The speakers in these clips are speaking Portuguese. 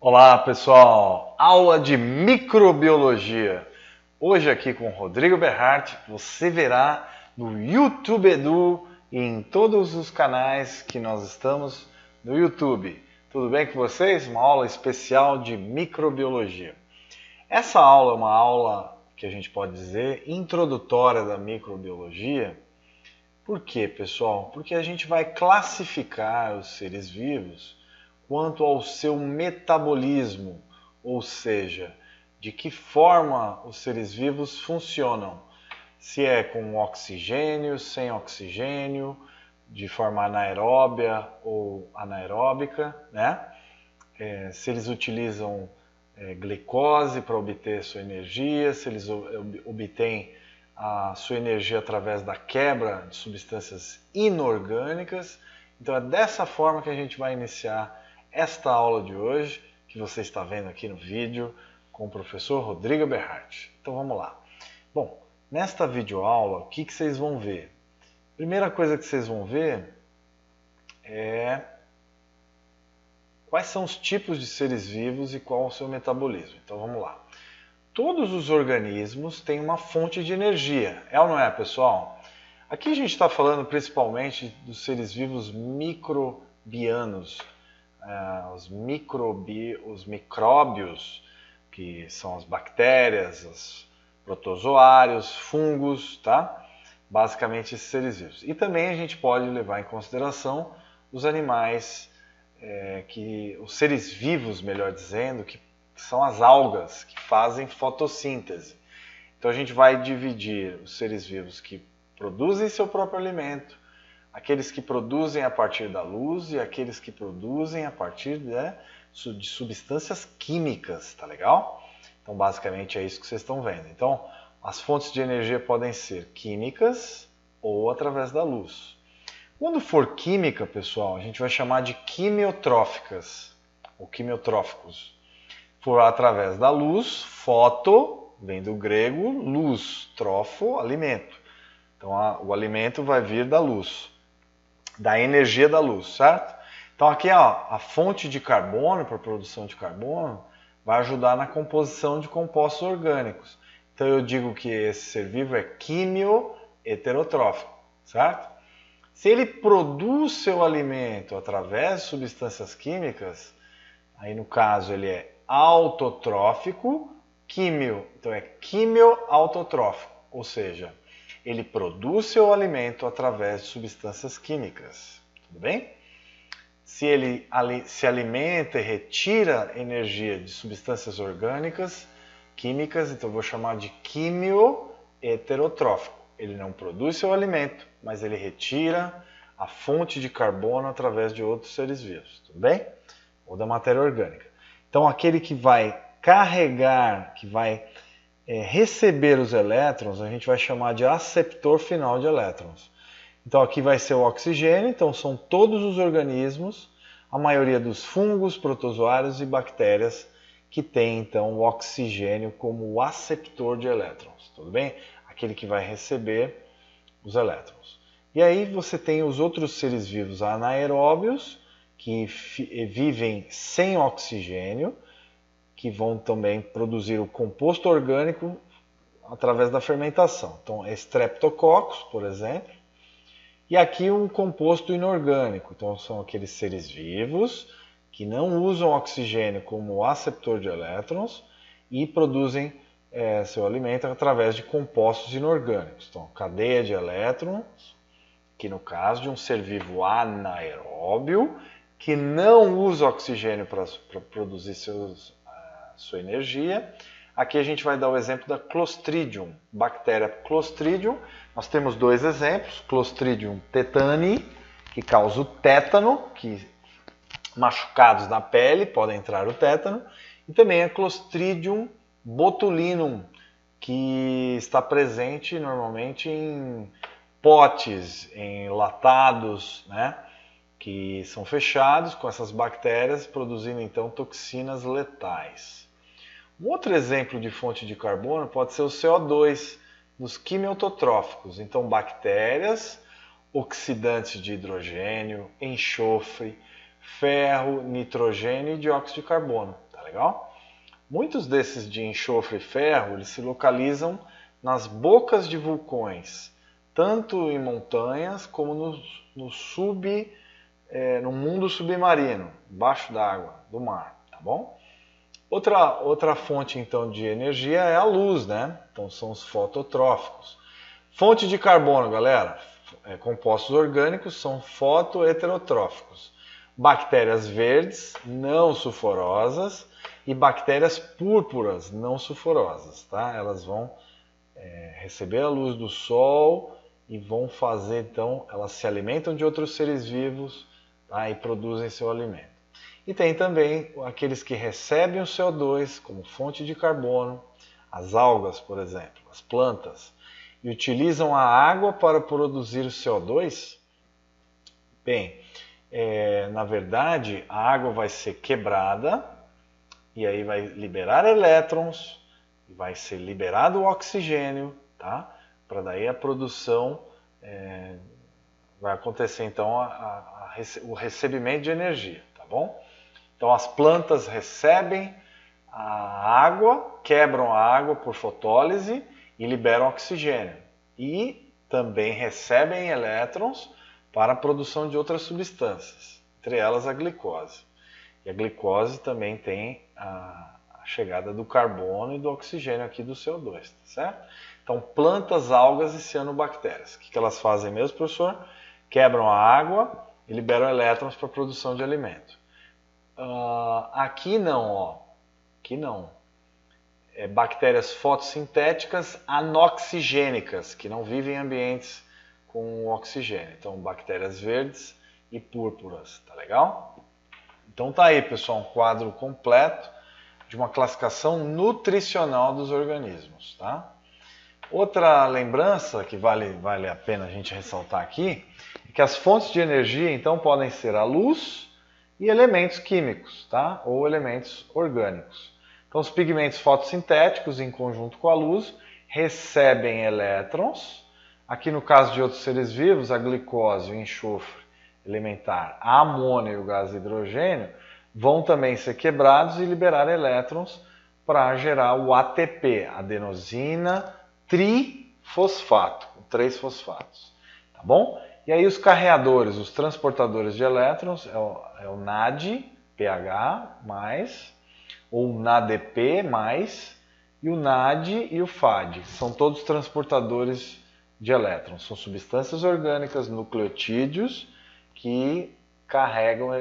Olá pessoal, aula de microbiologia. Hoje aqui com Rodrigo Berhardt, você verá no YouTube Edu e em todos os canais que nós estamos no YouTube. Tudo bem com vocês? Uma aula especial de microbiologia. Essa aula é uma aula que a gente pode dizer introdutória da microbiologia. Por quê, pessoal? Porque a gente vai classificar os seres vivos quanto ao seu metabolismo, ou seja, de que forma os seres vivos funcionam. Se é com oxigênio, sem oxigênio, de forma anaeróbia ou anaeróbica, né? Se eles utilizam glicose para obter sua energia, se eles obtêm a sua energia através da quebra de substâncias inorgânicas. Então é dessa forma que a gente vai iniciar esta aula de hoje, que você está vendo aqui no vídeo, com o professor Rodrigo Berhardt. Então vamos lá. Bom, nesta videoaula, o que vocês vão ver? Primeira coisa que vocês vão ver é quais são os tipos de seres vivos e qual é o seu metabolismo. Então vamos lá. Todos os organismos têm uma fonte de energia, é ou não é, pessoal? Aqui a gente está falando principalmente dos seres vivos microbianos, os micróbios, que são as bactérias, os protozoários, fungos, tá? Basicamente esses seres vivos. E também a gente pode levar em consideração os animais, os seres vivos, melhor dizendo, que são as algas, que fazem fotossíntese. Então a gente vai dividir os seres vivos que produzem seu próprio alimento, aqueles que produzem a partir da luz e aqueles que produzem a partir de substâncias químicas, tá legal? Então basicamente é isso que vocês estão vendo. Então as fontes de energia podem ser químicas ou através da luz. Quando for química, pessoal, a gente vai chamar de quimiotróficas ou quimiotróficos. For através da luz, foto, vem do grego, luz, trofo, alimento. Então o alimento vai vir da luz, da energia da luz, certo? Então aqui a fonte de carbono para a produção de carbono vai ajudar na composição de compostos orgânicos. Então eu digo que esse ser vivo é quimio-heterotrófico, certo? Se ele produz seu alimento através de substâncias químicas, aí no caso ele é autotrófico, químio, então é quimio-autotrófico, ou seja, ele produz seu alimento através de substâncias químicas, tudo bem? Se ele se alimenta e retira energia de substâncias orgânicas, químicas, então eu vou chamar de quimio-heterotrófico. Ele não produz seu alimento, mas ele retira a fonte de carbono através de outros seres vivos, tudo bem? Ou da matéria orgânica. Então aquele que vai carregar, que vai receber os elétrons, a gente vai chamar de aceptor final de elétrons. Então aqui vai ser o oxigênio, então são todos os organismos, a maioria dos fungos, protozoários e bactérias que tem então o oxigênio como o aceptor de elétrons, tudo bem? Aquele que vai receber os elétrons. E aí você tem os outros seres vivos anaeróbios, que vivem sem oxigênio, que vão também produzir o composto orgânico através da fermentação. Então, Streptococcus, por exemplo, e aqui um composto inorgânico. Então, são aqueles seres vivos que não usam oxigênio como aceptor de elétrons e produzem seu alimento através de compostos inorgânicos. Então, cadeia de elétrons, que no caso de um ser vivo anaeróbio, que não usa oxigênio para produzir sua energia. Aqui a gente vai dar o exemplo da Clostridium, bactéria Clostridium. Nós temos dois exemplos, Clostridium tetani, que causa o tétano, que machucados na pele pode entrar o tétano, e também a Clostridium botulinum, que está presente normalmente em potes, em latados, né, que são fechados com essas bactérias, produzindo então toxinas letais. Um outro exemplo de fonte de carbono pode ser o CO2 dos quimiotróficos. Então, bactérias, oxidantes de hidrogênio, enxofre, ferro, nitrogênio e dióxido de carbono. legal? Muitos desses de enxofre e ferro, eles se localizam nas bocas de vulcões, tanto em montanhas como no mundo submarino, embaixo d'água, do mar, tá bom? Outra fonte então de energia é a luz, né? Então são os fototróficos. Fonte de carbono, galera, compostos orgânicos são fotoheterotróficos. Bactérias verdes não sulfurosas e bactérias púrpuras não sulfurosas, tá? Elas vão receber a luz do sol e vão fazer, então, elas se alimentam de outros seres vivos, tá? E produzem seu alimento. E tem também aqueles que recebem o CO2 como fonte de carbono, as algas, por exemplo, as plantas, e utilizam a água para produzir o CO2. Bem, na verdade, a água vai ser quebrada e aí vai liberar elétrons, vai ser liberado o oxigênio, tá? Para daí a produção, vai acontecer então o recebimento de energia, tá bom? Então as plantas recebem a água, quebram a água por fotólise e liberam oxigênio. E também recebem elétrons para a produção de outras substâncias, entre elas a glicose. E a glicose também tem a chegada do carbono e do oxigênio aqui do CO2, tá certo? Então plantas, algas e cianobactérias. O que elas fazem mesmo, professor? Quebram a água e liberam elétrons para a produção de alimento. Aqui não, ó. Aqui não. Bactérias fotossintéticas anoxigênicas, que não vivem em ambientes com oxigênio. Então, bactérias verdes e púrpuras, tá legal? Então tá aí, pessoal, um quadro completo de uma classificação nutricional dos organismos, tá? Outra lembrança que vale a pena a gente ressaltar aqui é que as fontes de energia, então, podem ser a luz e elementos químicos, tá? Ou elementos orgânicos. Então, os pigmentos fotossintéticos, em conjunto com a luz, recebem elétrons. Aqui, no caso de outros seres vivos, a glicose, o enxofre elementar, a amônia e o gás hidrogênio vão também ser quebrados e liberar elétrons para gerar o ATP, adenosina trifosfato, 3 fosfatos, tá bom? E aí os carreadores, os transportadores de elétrons, é o NAD, pH+, ou NADP+, e o NAD e o FAD. São todos transportadores de elétrons. São substâncias orgânicas, nucleotídeos, que carregam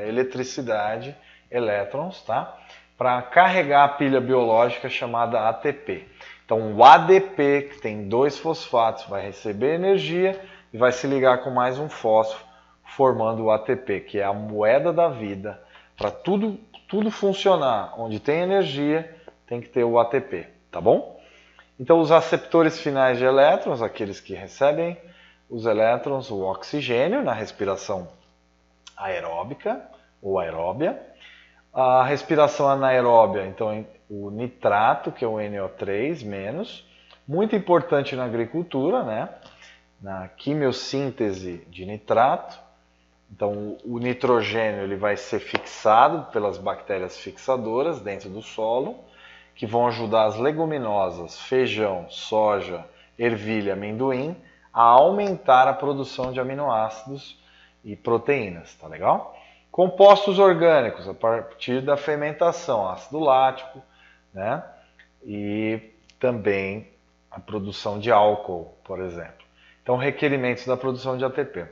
eletricidade, elétrons, tá? Para carregar a pilha biológica chamada ATP. Então o ADP, que tem 2 fosfatos, vai receber energia e vai se ligar com mais um fósforo, formando o ATP, que é a moeda da vida. Para tudo funcionar, onde tem energia, tem que ter o ATP, tá bom? Então os aceptores finais de elétrons, aqueles que recebem os elétrons, o oxigênio na respiração aeróbica ou aeróbia. A respiração anaeróbia, então o nitrato, que é o NO3-, muito importante na agricultura, né? Na quimiossíntese de nitrato. Então o nitrogênio ele vai ser fixado pelas bactérias fixadoras dentro do solo, que vão ajudar as leguminosas, feijão, soja, ervilha, amendoim, a aumentar a produção de aminoácidos e proteínas, tá legal? Compostos orgânicos, a partir da fermentação, ácido lático, né? E também a produção de álcool, por exemplo. Então, requerimentos da produção de ATP.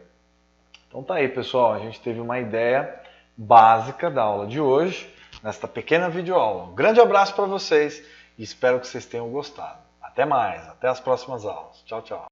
Então tá aí, pessoal, a gente teve uma ideia básica da aula de hoje, nesta pequena videoaula. Um grande abraço para vocês e espero que vocês tenham gostado. Até mais, até as próximas aulas. Tchau, tchau.